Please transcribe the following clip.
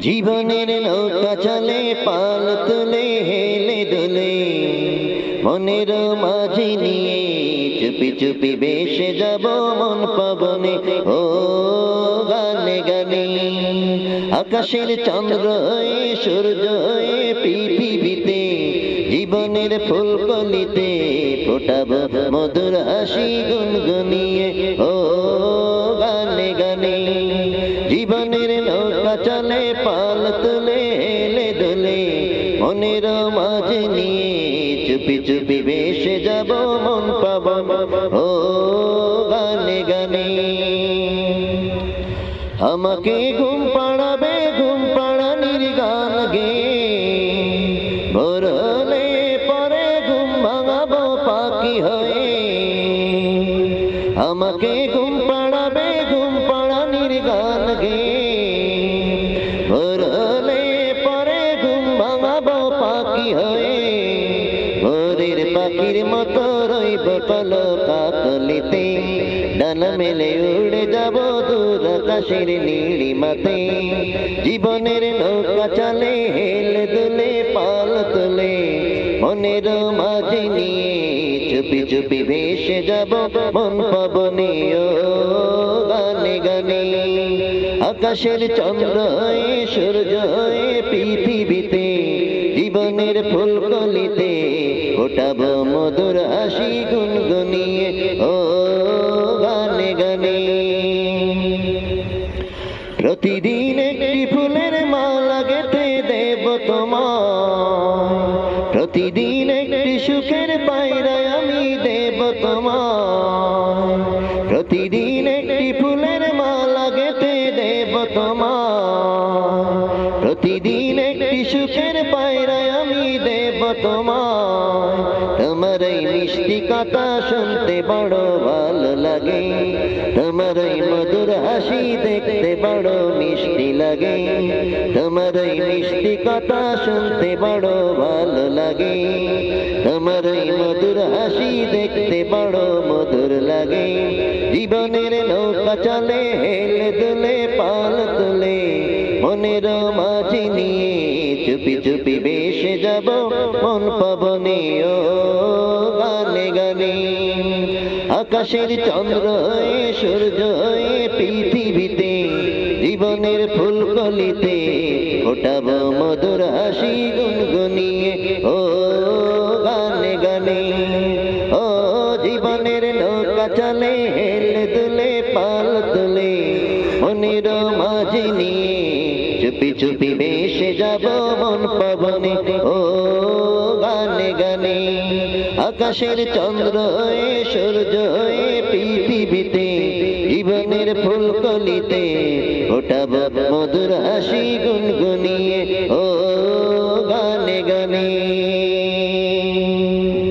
জীবনের নৌকা চলে পাল তুলে হেলে দোলে, মনের মাঝে নিয়ে চুপি চুপি ভেসে যাব মন পবনে। ও গানে গানে আকাশের চন্দ্র হয়ে সূর্য হয়ে পৃথিবীতে, জীবনের ফুলকলিতে ফোটাবো মধুর হাসি গুনগুনিয়ে। ও গানে গানে জীবনের নৌকা চলে পাল তুলে হেলে দোলে, মনের মাঝে নিয়ে চুপি চুপি ভেসে যাব মন পাবন। ও গানে গানে আমাকে ঘুম পাড়াবে ঘুম পাড়ানির গান গে, ভোর হলে পরে ঘুম ভাঙাবো পাখি হয়ে। আমাকে ঘুম পাড়াবে ঘুম পাড়ানির গান গে, ভোর হলে পরে ঘুম ভাঙাবো পাখি হয়ে। ভোরের পাখির মতো রইব পলকা কলিতে, ডানা মেলে উড়ে যাব দূর আকাশের নীলিমাতে। জীবনের নৌকা চলে হেলে দুলে পাল তুলে, মনের মাঝে নিয়ে চুপি চুপি ভেসে যাব মন পবনে। ও গানে গানে আকাশের চন্দ্র হয়ে সূর্য হয়ে পৃথিবীতে, জীবনের ফুলকলিতে ফোটাবো মধুর হাসি গুনগুনিয়ে। ও গানে গানে প্রতিদিন একটি ফুলের মালা গেঁথে দেব তোমায়, প্রতিদিন একটি সুখের পায়রা আমি দেব তোমায়। প্রতিদিন একটি ফুলের মালা গেঁথে দেব তোমায়, প্রতিদিন একটি সুখের পায়রা আমি দেব তোমায়। তোমার এই মিষ্টি কথা শুনতে বড় ভালো লাগে, তোমার এই মধুর হাসি দেখতে বড় মিষ্টি লাগে। তোমার এই মিষ্টি কথা শুনতে বড় ভালো লাগে, তোমার এই মধুর হাসি দেখতে বড় মধুর লাগে। জীবনের নৌকা চলে হেলে দুলে পাল তুলে, মনের মাঝে নিয়ে চুপি চুপি ভেসে যাব মন পবনে। ও গানে গানে আকাশের চন্দ্র হয়ে সূর্য হয়ে পৃথিবীতে, জীবনের ফুলকলিতে ফোটাবো মধুর হাসি গুনগুনিয়ে। ও গানে গানে ও জীবনের নৌকা চলে হেলে দুলে পাল তুলে, মনের মাঝে নিয়ে চুপি চুপি ভেসে যাব মন পবনে। ও গানে গানে আকাশের চন্দ্র হয়ে সূর্য হয়ে পৃথিবীতে, জীবনের ফুলকলিতে ফোটাবো মধুর হাসি গুনগুনিয়ে।